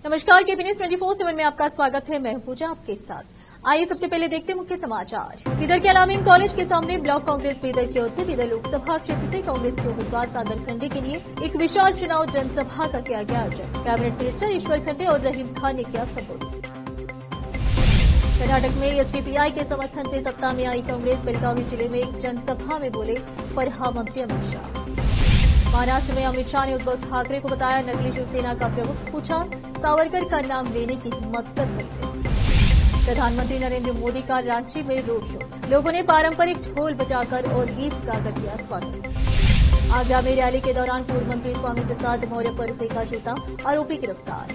नमस्कार, KP news 24/7 में आपका स्वागत है। मैं हूं पूजा आपके साथ। आइए सबसे पहले देखते हैं मुख्य समाचार। बीदर के अलामीन कॉलेज के सामने ब्लॉक कांग्रेस बीदर की ओर से बीदर लोकसभा क्षेत्र से कांग्रेस के उम्मीदवार सागर खंडे के लिए एक विशाल चुनाव जनसभा का किया गया आयोजन। कैबिनेट मिनिस्टर ईश्वर खंडे और रहीम खान ने किया संबोधित। कर्नाटक में एसडीपीआई के समर्थन से सत्ता में आई कांग्रेस बेलगावी जिले में एक जनसभा में बोले परहा मंत्री अमित शाह। महाराष्ट्र में अमित शाह ने उद्धव ठाकरे को बताया नकली शिवसेना का प्रमुख, पूछा सावरकर का नाम लेने की हिम्मत कर सकते हैं। प्रधानमंत्री नरेंद्र मोदी का रांची में रोड शो, लोगों ने पारंपरिक ढोल बजाकर और गीत गाकर किया स्वागत। आगरा में रैली के दौरान पूर्व मंत्री स्वामी प्रसाद मौर्य पर फेंका जूता, आरोपी गिरफ्तार।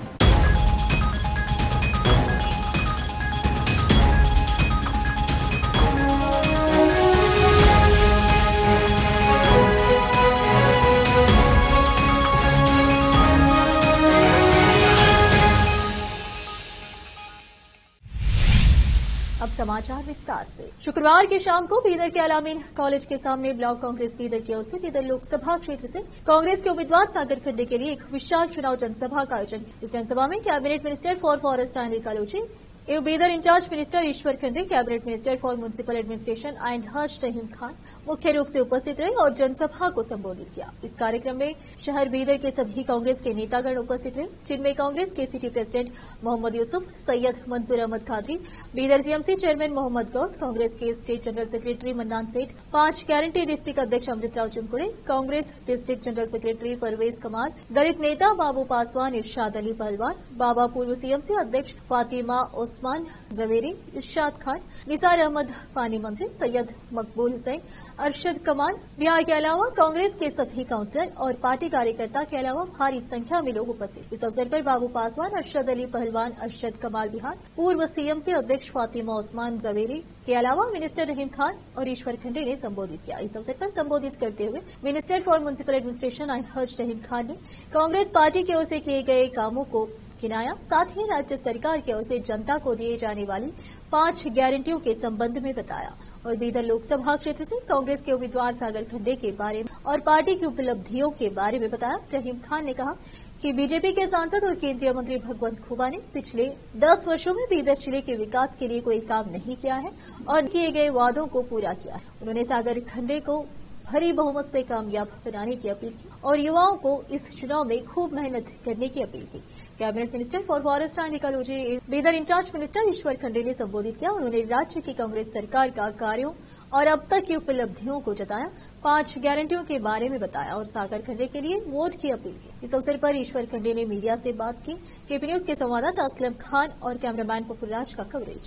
अब समाचार विस्तार से। शुक्रवार की शाम को बीदर के अलामीन कॉलेज के सामने ब्लॉक कांग्रेस बीदर की ओर से बीदर लोकसभा क्षेत्र से कांग्रेस के उम्मीदवार सागर खंडे के लिए एक विशाल चुनाव जनसभा का आयोजन। इस जनसभा में cabinet minister for forest and ecology एवं बीदर इंचार्ज मिनिस्टर ईश्वर खंडे, cabinet minister for municipal administration and हज रहीम खान मुख्य रूप से उपस्थित रहे और जनसभा को संबोधित किया। इस कार्यक्रम में शहर बीदर के सभी कांग्रेस के नेतागण उपस्थित रहे, जिनमें कांग्रेस के city president Mohammed Yusuf, Syed Mansoor Ahmed Khadri, Bidar CMC chairman Mohammed Ghaus, Congress के स्टेट जनरल सेक्रेटरी मन्नान सेठ, 5 गारंटी डिस्ट्रिक्ट अध्यक्ष Amritrao Chimkude, Congress district general secretary Parvez Kamal, दलित नेता बाबू पासवान, इरशाद अली पहलवान, बाबा पूर्व सीएमसी अध्यक्ष फातिमा ओस्मान जवेरी, इरशाद खान, निसार अहमद पानी मंत्री, सैयद मकबूल हुसैन, अरशद कमाल, बिहार के अलावा कांग्रेस के सभी काउंसलर और पार्टी कार्यकर्ता के अलावा भारी संख्या में लोग उपस्थित। इस अवसर पर बाबू पासवान, अरशद अली पहलवान, अरशद कमाल बिहार, पूर्व सीएमसी अध्यक्ष फातिमा ओस्मान जवेरी के अलावा मिनिस्टर रहीम खान और ईश्वर खंडे ने संबोधित किया। इस अवसर पर संबोधित करते हुए minister for municipal administration and हज रहीम खान ने कांग्रेस पार्टी की ओर से किए गए कामों को गिनाया, साथ ही राज्य सरकार की ओर से जनता को दिए जाने वाली 5 गारंटियों के संबंध में बताया और बीदर लोकसभा क्षेत्र से कांग्रेस के उम्मीदवार सागर खंडे के बारे में और पार्टी की उपलब्धियों के बारे में बताया। रहीम खान ने कहा कि बीजेपी के सांसद और केंद्रीय मंत्री भगवंत खुबा ने पिछले 10 वर्षों में बीदर जिले के विकास के लिए कोई काम नहीं किया है और किए गए वादों को पूरा किया है। उन्होंने सागर खंडे को भारी बहुमत से कामयाब बनाने की अपील की और युवाओं को इस चुनाव में खूब मेहनत करने की अपील की। Cabinet minister for forest and ecology Bidar in-charge minister Ishwar Khande ने संबोधित किया। उन्होंने राज्य की कांग्रेस सरकार का कार्यों और अब तक की उपलब्धियों को जताया, 5 गारंटियों के बारे में बताया और सागर खंडे के लिए वोट की अपील की। इस अवसर पर ईश्वर खंडे ने मीडिया से बात की। केपी न्यूज के संवाददाता असलम खान और कैमरामैन पपुलराज का कवरेज।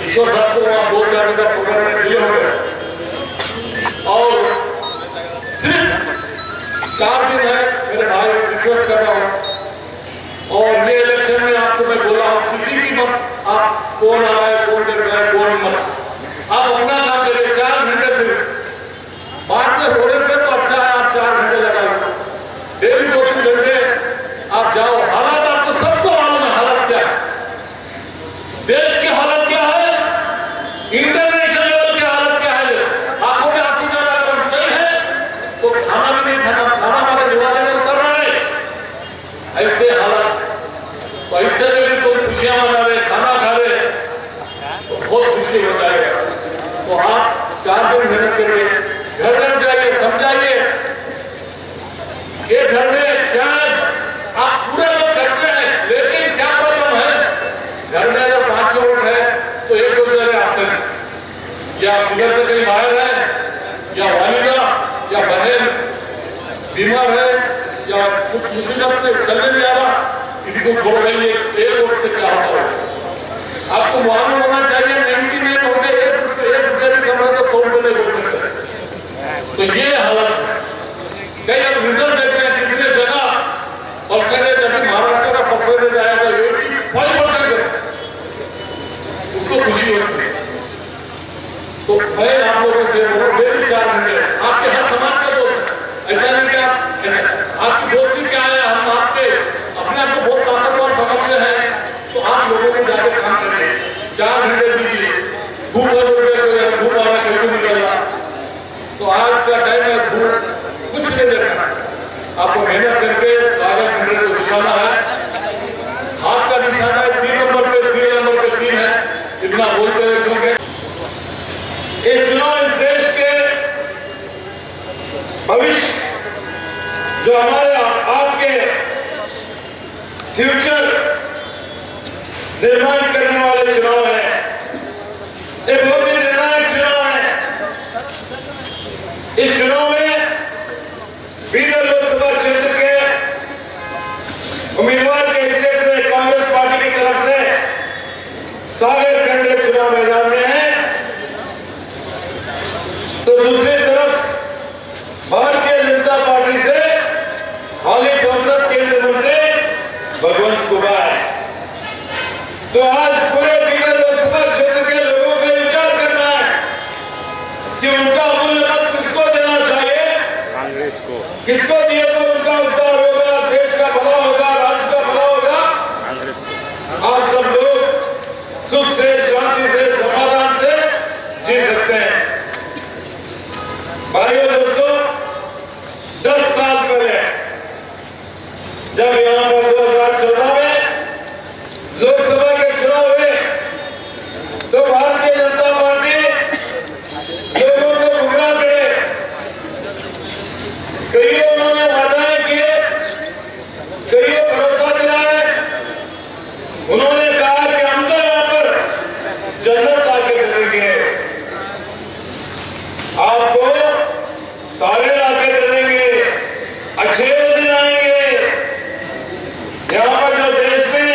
ईश्वर साहब को वहाँ 2-4 का प्रोग्राम में दिए होंगे और सिर्फ 4 दिन है। मेरे भाई रिक्वेस्ट कर रहा हूँ और ये इलेक्शन में आपको मैं बोला हूँ, किसी की मत आप कौन आ रहा है, कौन देख रहा है, कौन मत, आप अपना काम करिए। 4 घंटे से बाद में होने से तो अच्छा है, आप 4 घंटे लगा लो, डेली 2-3 घंटे आप जाओ। हालात आपको सबको मालूम है, हालत क्या है, देश की हालत क्या है, इंटरनेशनल लेवल की हालत क्या है। आंखों में आंसू जाना अगर हम सही है तो खाना भी नहीं खाना, खाना हमारे दिवाले में उतर रहा है। ऐसे हालत, तो ऐसे में भी तुम खुशियां मना रहे, खाना खा रहे, तो बहुत मुश्किल हो जाएगा। तो आप 4 दिन मेहनत करिए, घर घर जाइए, समझाइए ये घर में क्या है। आप पूरे लोग करते हैं, लेकिन क्या प्रॉब्लम है, घर में अगर 5 वोट है तो 1-2 जगह आसन, या बिगर से कहीं बाहर है, या वालिदा या बहन बीमार है, या कुछ मुसीबत में चलने नहीं आ रहा, इनको छोड़ गई, 1 वोट से क्या होता है। आपको मालूम होना चाहिए 99 वोट में 1 रुपये भी कम है तो 100 रुपये नहीं बोल सकते। तो ये हालत कई अब रिजल्ट देते हैं कितने जगह परसेंटेज, अभी महाराष्ट्र का परसेंटेज आया था 85%, उसको खुशी होती है। तो मैं आप लोगों से बोलूं, डेली 4 घंटे, आपके हर समाज का दोस्त, ऐसा नहीं कि आपकी दोस्ती क्या है, हम आपके अपने आप को बहुत ताकतवर समझते हैं, तो आप लोगों को जाके काम करिए, 4 घंटे दीजिए। धूप धूप आ रहा, कहीं भी निकल रहा, तो आज भविष्य, जो हमारे आपके फ्यूचर निर्माण करने वाले चुनाव है, ये बहुत ही निर्णायक चुनाव है। इस चुनाव में बीदर लोकसभा क्षेत्र के उम्मीदवार के हैसियत से कांग्रेस पार्टी की तरफ से सागर खंड चुनाव मैदान में है, तो दूसरी तरफ भारतीय जनता पार्टी से हाल ही संसद केंद्रीय मंत्री भगवंत कुबा है। तो आज पूरे बीदर लोकसभा क्षेत्र के लोगों को विचार करना है कि उनका अमूल्य मत किसको देना चाहिए, कांग्रेस को। किसको दिए तो उनका उद्धार होगा, देश का भला होगा, राज्य का भला होगा। कांग्रेस को। आप सब लोग सुख से, शांति से, समाधान से जी सकते हैं। भाइयों दोस्तों, 10 साल पहले जब यहां पर 2014 में लोकसभा के चुनाव हुए, तो भारतीय जनता पार्टी लोगों को गुमराह करे, कईयों उन्होंने वादाएं किए, कईयों भरोसा दिलाया। उन्होंने कहा कि हम तो यहां पर जन्नत लाके दे देंगे, आपको तारे लाके दे देंगे, अच्छे दिन आएंगे, यहां पर जो देश में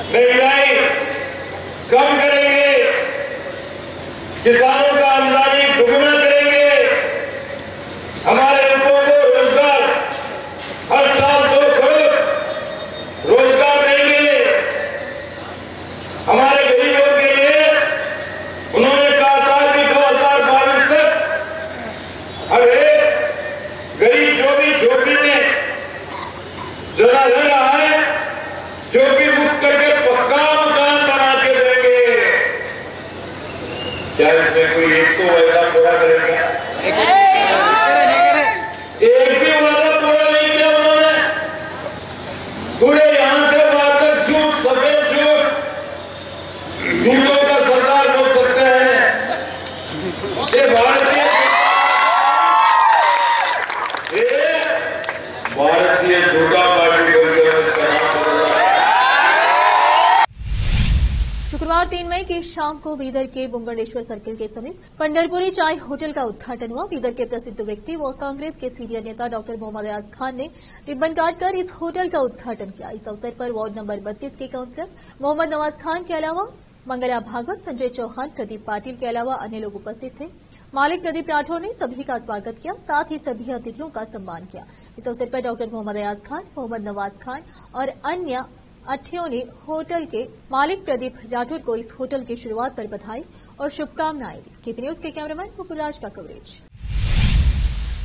महंगाई कम करेंगे, किसानों का आमदनी दुगना करेंगे, हमारे लोगों को रोजगार हर साल 2 करोड़ रोजगार देंगे, हमारे गरीबों के लिए उन्होंने कहा था कि 2022 तक हर एक गरीब जो भी झोपड़ी में जगह रह रहा है, झोपड़ी मुक्त करके पक्का मकान बना के देंगे। क्या इसमें कोई एक तो वादा पूरा करेगा? एक भी वादा पूरा नहीं किया उन्होंने। पूरे यहां से वहां तक झूठ, सफेद झूठ, झूठों का सरदार बोल सकते हैं। ये भारतीय झूठा पार्टी बोलकर इसका नाम बदल रहा है। शुक्रवार 3 मई की शाम को बीदर के बुंगंडेश्वर सर्किल के समीप पंढरपुरी चाय होटल का उद्घाटन हुआ। बीदर के प्रसिद्ध व्यक्ति व कांग्रेस के सीनियर नेता डॉक्टर मोहम्मद अयाज खान ने रिबन काटकर इस होटल का उद्घाटन किया। इस अवसर पर वार्ड नंबर 32 के काउंसलर मोहम्मद नवाज खान के अलावा मंगला भागवत, संजय चौहान, प्रदीप पाटिल के अलावा अन्य लोग उपस्थित थे। मालिक प्रदीप राठौर ने सभी का स्वागत किया, साथ ही सभी अतिथियों का सम्मान किया। इस अवसर पर डॉक्टर मोहम्मद अयाज खान, मोहम्मद नवाज खान और अन्य अतिथियों ने होटल के मालिक प्रदीप राठौर को इस होटल की शुरुआत पर बधाई और शुभकामनाएं दी। केपी न्यूज के कैमरामैन मुकुलराज का कवरेज।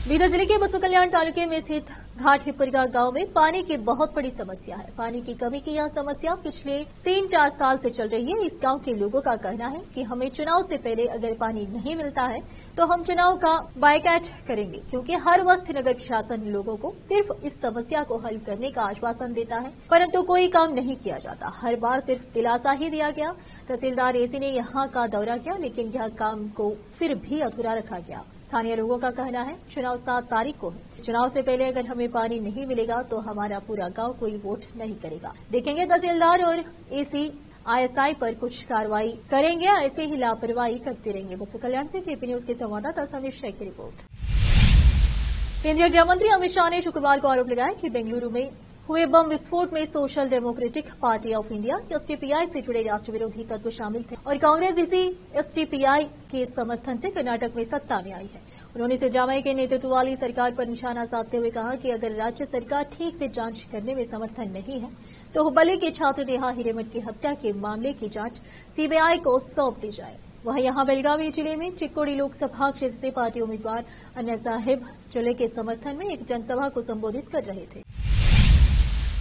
बीदर जिले के बसवा कल्याण तालुके में स्थित घाट हिपुरगा गांव में पानी की बहुत बड़ी समस्या है। पानी की कमी की यह समस्या पिछले 3-4 साल से चल रही है। इस गांव के लोगों का कहना है कि हमें चुनाव से पहले अगर पानी नहीं मिलता है तो हम चुनाव का बायकॉट करेंगे, क्योंकि हर वक्त नगर प्रशासन लोगों को सिर्फ इस समस्या को हल करने का आश्वासन देता है, परंतु कोई काम नहीं किया जाता। हर बार सिर्फ दिलासा ही दिया गया। तहसीलदार एसी ने यहां का दौरा किया, लेकिन यह काम को फिर भी अधूरा रखा गया। स्थानीय लोगों का कहना है चुनाव 7 तारीख को है। चुनाव से पहले अगर हमें पानी नहीं मिलेगा तो हमारा पूरा गांव कोई वोट नहीं करेगा। देखेंगे तहसीलदार और एसी आईएसआई पर कुछ कार्रवाई करेंगे, ऐसे ही लापरवाही करते रहेंगे। बसवा कल्याण से केपी न्यूज के संवाददाता समीर शेख की रिपोर्ट। केंद्रीय गृह मंत्री अमित शाह ने शुक्रवार को आरोप लगाया कि बेंगलुरु में हुए बम विस्फोट में social democratic party of India SDPI से जुड़े राष्ट्र विरोधी तत्व शामिल थे और कांग्रेस इसी एसडीपीआई के समर्थन से कर्नाटक में सत्ता में आई है। उन्होंने सिद्धरामैया के नेतृत्व वाली सरकार पर निशाना साधते हुए कहा कि अगर राज्य सरकार ठीक से जांच करने में समर्थन नहीं है तो हुबली के छात्र नेहा हिरेमठ की हत्या के मामले की जांच सीबीआई को सौंप दी जाए। वह यहां बेलगावी जिले में चिक्कोडी लोकसभा क्षेत्र से पार्टी उम्मीदवार अन्ना साहिब जले के समर्थन में एक जनसभा को संबोधित कर रहे थे।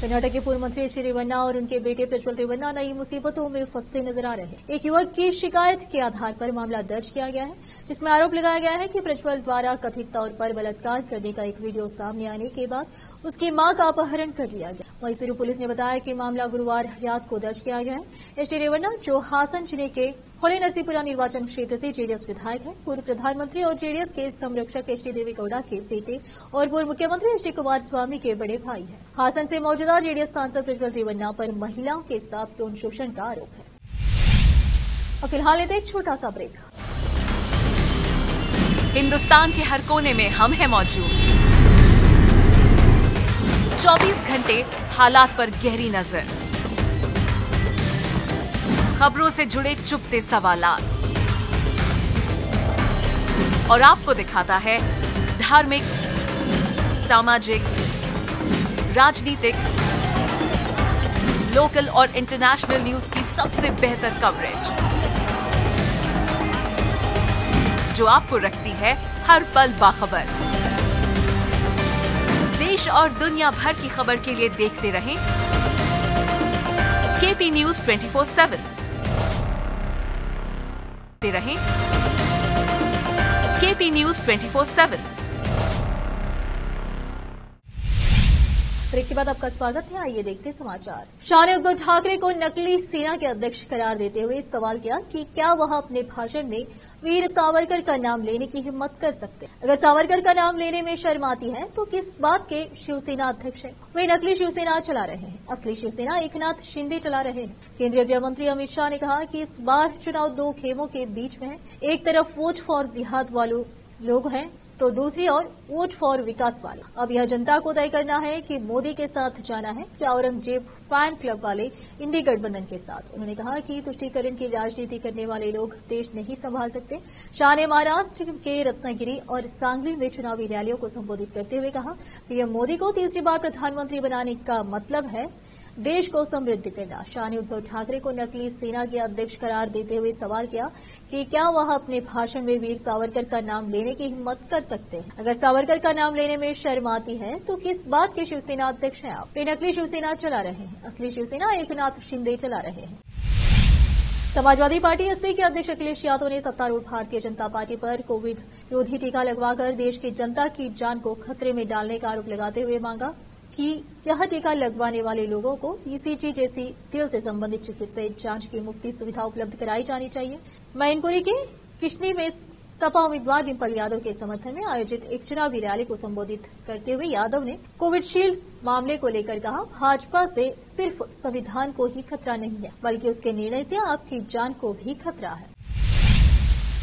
कर्नाटक के पूर्व मंत्री एच डी रेवन्ना और उनके बेटे प्रज्वल रेवन्ना नई मुसीबतों में फंसते नजर आ रहे हैं। एक युवक की शिकायत के आधार पर मामला दर्ज किया गया है, जिसमें आरोप लगाया गया है कि प्रज्वल द्वारा कथित तौर पर बलात्कार करने का एक वीडियो सामने आने के बाद उसकी मां का अपहरण कर लिया गया। मैसूरू पुलिस ने बताया कि मामला गुरुवार रात को दर्ज किया गया है। एच डी रेवन्ना जो हासन जिले के होले नरसीपुरा निर्वाचन क्षेत्र से जेडीएस विधायक है। पूर्व प्रधानमंत्री और जेडीएस के संरक्षक एच.डी. देवेगौड़ा के बेटे और पूर्व मुख्यमंत्री एच.डी. कुमारस्वामी के बड़े भाई हैं। हासन से मौजूदा जेडीएस सांसद प्रज्वल रेवन्ना पर महिलाओं के साथ यौन शोषण का आरोप है। और फिलहाल लेते एक छोटा सा ब्रेक। हिंदुस्तान के हर कोने में हम हैं मौजूद। 24 घंटे हालात पर गहरी नजर, खबरों से जुड़े चुपते सवालात और आपको दिखाता है धार्मिक, सामाजिक, राजनीतिक, लोकल और इंटरनेशनल न्यूज की सबसे बेहतर कवरेज, जो आपको रखती है हर पल बाखबर। देश और दुनिया भर की खबर के लिए देखते रहें केपी न्यूज 24/7। देखते रहें केपी न्यूज 24/7। ब्रेक के बाद आपका स्वागत है। आइए देखते समाचार। शाह ने उद्धव ठाकरे को नकली सेना के अध्यक्ष करार देते हुए सवाल किया कि क्या वह अपने भाषण में वीर सावरकर का नाम लेने की हिम्मत कर सकते हैं। अगर सावरकर का नाम लेने में शर्म आती है तो किस बात के शिवसेना अध्यक्ष हैं। वे नकली शिवसेना चला रहे हैं, असली शिवसेना एकनाथ शिंदे चला रहे हैं। केंद्रीय गृह मंत्री अमित शाह ने कहा कि इस बार चुनाव दो खेमों के बीच में है। एक तरफ वोट फॉर जिहाद वालों लोग हैं तो दूसरी ओर वोट फॉर विकास वाले। अब यह जनता को तय करना है कि मोदी के साथ जाना है या औरंगजेब फैन क्लब वाले इंडी गठबंधन के साथ। उन्होंने कहा कि तुष्टीकरण की राजनीति करने वाले लोग देश नहीं संभाल सकते। शाह ने महाराष्ट्र के रत्नागिरी और सांगली में चुनावी रैलियों को संबोधित करते हुए कहा पीएम मोदी को तीसरी बार प्रधानमंत्री बनाने का मतलब है देश को समृद्ध करना। शाह ने उद्धव ठाकरे को नकली सेना के अध्यक्ष करार देते हुए सवाल किया कि क्या वह अपने भाषण में वीर सावरकर का नाम लेने की हिम्मत कर सकते हैं। अगर सावरकर का नाम लेने में शर्म आती है तो किस बात के शिवसेना अध्यक्ष हैं आप। वे नकली शिवसेना चला रहे हैं, असली शिवसेना एकनाथ शिंदे चला रहे हैं। समाजवादी पार्टी एसपी के अध्यक्ष अखिलेश यादव ने सत्तारूढ़ भारतीय जनता पार्टी पर कोविड रोधी टीका लगवाकर देश की जनता की जान को खतरे में डालने का आरोप लगाते हुए मांगा कि यह टीका लगवाने वाले लोगों को ईसीजी जैसी दिल से संबंधित चिकित्सीय जांच की मुफ्त सुविधा उपलब्ध कराई जानी चाहिए। मैनपुरी के किशनी में सपा उम्मीदवार डिंपल यादव के समर्थन में आयोजित एक चुनावी रैली को संबोधित करते हुए यादव ने कोविडशील्ड मामले को लेकर कहा भाजपा से सिर्फ संविधान को ही खतरा नहीं है बल्कि उसके निर्णय से आपकी जान को भी खतरा है।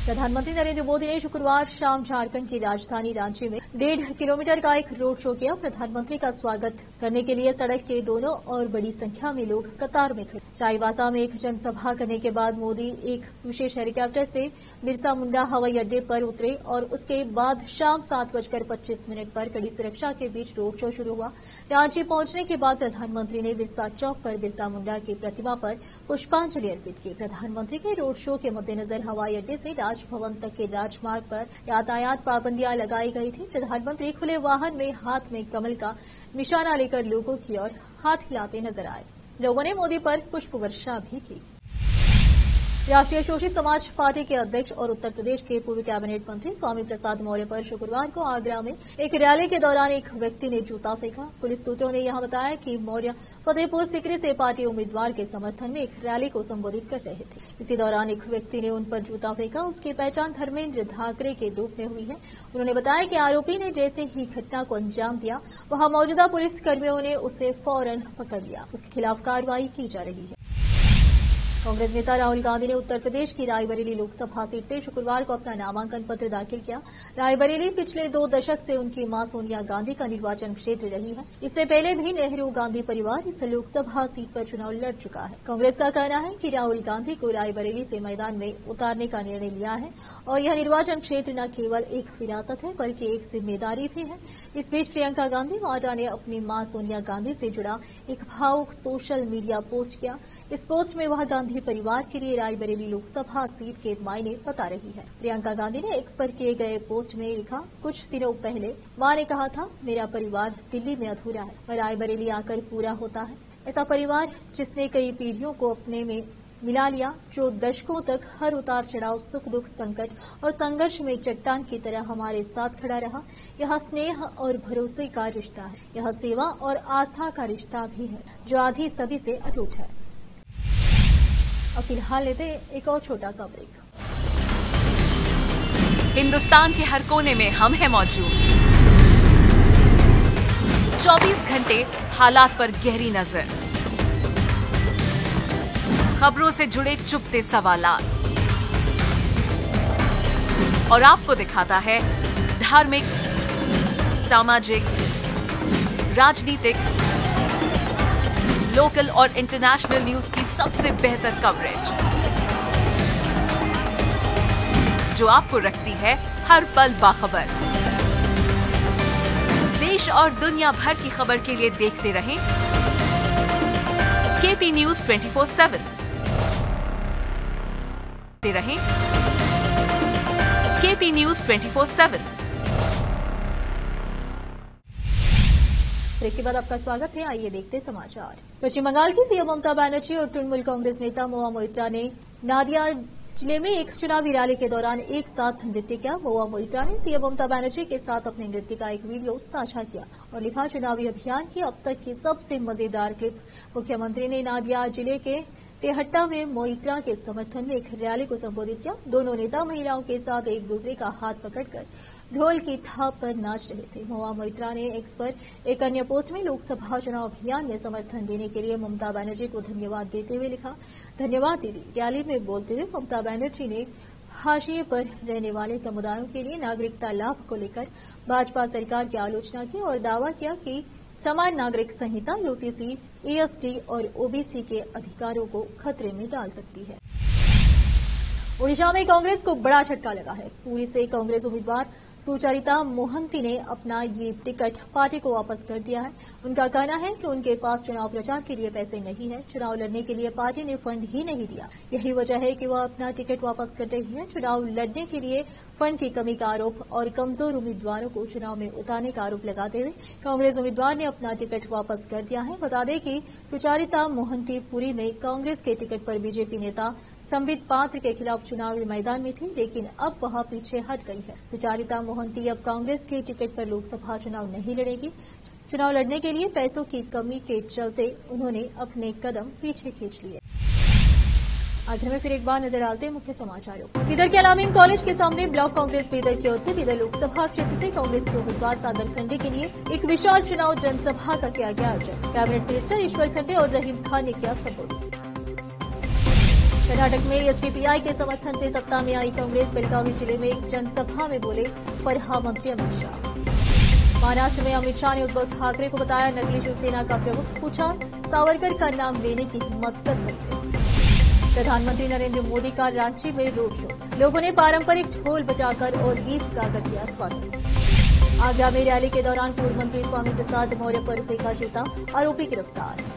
प्रधानमंत्री नरेंद्र मोदी ने शुक्रवार शाम झारखंड की राजधानी रांची में 1.5 किलोमीटर का एक रोड शो किया। प्रधानमंत्री का स्वागत करने के लिए सड़क के दोनों और बड़ी संख्या में लोग कतार में खड़े। चाईबासा में एक जनसभा करने के बाद मोदी एक विशेष हेलीकॉप्टर से बिरसा मुंडा हवाई अड्डे पर उतरे और उसके बाद शाम 7:25 पर कड़ी सुरक्षा के बीच रोड शो शुरू हुआ। रांची पहुंचने के बाद प्रधानमंत्री ने बिरसा चौक पर बिरसा मुंडा की प्रतिमा पर पुष्पांजलि अर्पित की। प्रधानमंत्री के रोड शो के मद्देनजर हवाई अड्डे से राजभवन तक के राजमार्ग पर यातायात पाबंदियां लगाई गई थी। प्रधानमंत्री खुले वाहन में हाथ में कमल का निशाना लेकर लोगों की ओर हाथ हिलाते नजर आए। लोगों ने मोदी पर पुष्प वर्षा भी की। राष्ट्रीय शोषित समाज पार्टी के अध्यक्ष और उत्तर प्रदेश के पूर्व कैबिनेट मंत्री स्वामी प्रसाद मौर्य पर शुक्रवार को आगरा में एक रैली के दौरान एक व्यक्ति ने जूता फेंका। पुलिस सूत्रों ने यहां बताया कि मौर्य फतेहपुर सीकरी से पार्टी उम्मीदवार के समर्थन में एक रैली को संबोधित कर रहे थे। इसी दौरान एक व्यक्ति ने उन पर जूता फेंका। उसकी पहचान धर्मेंद्र धाकरे के रूप में हुई है। उन्होंने बताया कि आरोपी ने जैसे ही घटना को अंजाम दिया वहां मौजूदा पुलिस कर्मियों ने उसे फौरन पकड़ लिया। उसके खिलाफ कार्रवाई की जा रही है। कांग्रेस नेता राहुल गांधी ने उत्तर प्रदेश की रायबरेली लोकसभा सीट से शुक्रवार को अपना नामांकन पत्र दाखिल किया। रायबरेली पिछले 2 दशक से उनकी मां सोनिया गांधी का निर्वाचन क्षेत्र रही है। इससे पहले भी नेहरू गांधी परिवार इस लोकसभा सीट पर चुनाव लड़ चुका है। कांग्रेस का कहना है कि राहुल गांधी को रायबरेली से मैदान में उतारने का निर्णय लिया है और यह निर्वाचन क्षेत्र न केवल एक विरासत है बल्कि एक जिम्मेदारी भी है। इस बीच प्रियंका गांधी वाड्रा ने अपनी मां सोनिया गांधी से जुड़ा एक भावुक सोशल मीडिया पोस्ट किया। इस पोस्ट में वह गांधी परिवार के लिए रायबरेली लोकसभा सीट के मायने बता रही है। प्रियंका गांधी ने एक्स पर किए गए पोस्ट में लिखा, कुछ दिनों पहले मां ने कहा था मेरा परिवार दिल्ली में अधूरा है, वह रायबरेली आकर पूरा होता है। ऐसा परिवार जिसने कई पीढ़ियों को अपने में मिला लिया, जो दशकों तक हर उतार चढ़ाव, सुख दुख, संकट और संघर्ष में चट्टान की तरह हमारे साथ खड़ा रहा। यह स्नेह और भरोसे का रिश्ता है। यह सेवा और आस्था का रिश्ता भी है जो आधी सदी से अटूट है। अब फिलहाल लेते हैं एक और छोटा सा ब्रेक। हिंदुस्तान के हर कोने में हम हैं मौजूद। 24 घंटे हालात पर गहरी नजर, खबरों से जुड़े चुपते सवालात, और आपको दिखाता है धार्मिक, सामाजिक, राजनीतिक, लोकल और इंटरनेशनल न्यूज की सबसे बेहतर कवरेज, जो आपको रखती है हर पल बाखबर। देश और दुनिया भर की खबर के लिए देखते रहें केपी न्यूज 24/7। देखते रहें केपी न्यूज 24/7। ब्रेक के बाद आपका स्वागत है। आइए देखते समाचार। पश्चिम बंगाल की सीएम ममता बनर्जी और तृणमूल कांग्रेस नेता महुआ मोइत्रा ने नादिया जिले में एक चुनावी रैली के दौरान एक साथ नृत्य किया। महुआ मोइत्रा ने सीएम ममता बनर्जी के साथ अपने नृत्य का एक वीडियो साझा किया और लिखा, चुनावी अभियान की अब तक की सबसे मजेदार क्लिप। मुख्यमंत्री ने नादिया जिले के तेहट्टा में मोइत्रा के समर्थन में एक रैली को संबोधित किया। दोनों नेता महिलाओं के साथ एक दूसरे का हाथ पकड़कर ढोल की थाप पर नाच रहे थे। महुआ मोइत्रा ने एक्स पर एक अन्य पोस्ट में लोकसभा चुनाव अभियान में समर्थन देने के लिए ममता बनर्जी को धन्यवाद देते हुए लिखा, धन्यवाद दीदी। रैली में बोलते हुए ममता बनर्जी ने हाशिए पर रहने वाले समुदायों के लिए नागरिकता लाभ को लेकर भाजपा सरकार की आलोचना की और दावा किया कि समान नागरिक संहिता यूसीसी, एएसटी और ओबीसी के अधिकारों को खतरे में डाल सकती है। ओडिशा में कांग्रेस को बड़ा झटका लगा है। पुरी से कांग्रेस उम्मीदवार सुचरिता मोहंती ने अपना ये टिकट पार्टी को वापस कर दिया है। उनका कहना है कि उनके पास चुनाव प्रचार के लिए पैसे नहीं है। चुनाव लड़ने के लिए पार्टी ने फंड ही नहीं दिया। यही वजह है कि वह अपना टिकट वापस कर रही है। चुनाव लड़ने के लिए फंड की कमी का आरोप और कमजोर उम्मीदवारों को चुनाव में उतारने का आरोप लगाते हुए कांग्रेस उम्मीदवार ने अपना टिकट वापस कर दिया है। बता दें कि सुचरिता मोहंती पुरी में कांग्रेस के टिकट पर बीजेपी नेता संबित पात्र के खिलाफ चुनावी मैदान में थी, लेकिन अब वह पीछे हट गई है। सुचरिता मोहंती अब कांग्रेस के टिकट पर लोकसभा चुनाव नहीं लड़ेगी। चुनाव लड़ने के लिए पैसों की कमी के चलते उन्होंने अपने कदम पीछे खींच लिए। आखिर में फिर एक बार नजर डालते हैं मुख्य समाचारों। बीदर के अलामीन कॉलेज के सामने ब्लॉक कांग्रेस बीदर की ओर से बीदर लोकसभा क्षेत्र से कांग्रेस के उम्मीदवार सागर खंडे के लिए एक विशाल चुनाव जनसभा का किया गया आयोजन। कैबिनेट मिनिस्टर ईश्वर खंडे और रहीम खान ने किया संबोधित। कर्नाटक में एसडीपीआई के समर्थन से सत्ता में आई कांग्रेस बेलगावी जिले में एक जनसभा में बोले प्रधान मंत्री अमित शाह। महाराष्ट्र में अमित शाह ने उद्धव ठाकरे को बताया नकली शिवसेना का प्रमुख। पूछा, सावरकर का नाम लेने की हिम्मत कर सकते हैं। प्रधानमंत्री नरेंद्र मोदी का रांची में रोड शो। लोगों ने पारंपरिक ढोल बजाकर और गीत गाकर किया स्वागत। आगरा में रैली के दौरान पूर्व मंत्री स्वामी प्रसाद मौर्य पर फेंका जूता, आरोपी गिरफ्तार।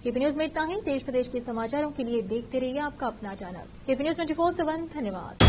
केपी न्यूज में इतना ही। देश प्रदेश के समाचारों के लिए देखते रहिए आपका अपना चैनल केपी न्यूज 24/7। धन्यवाद।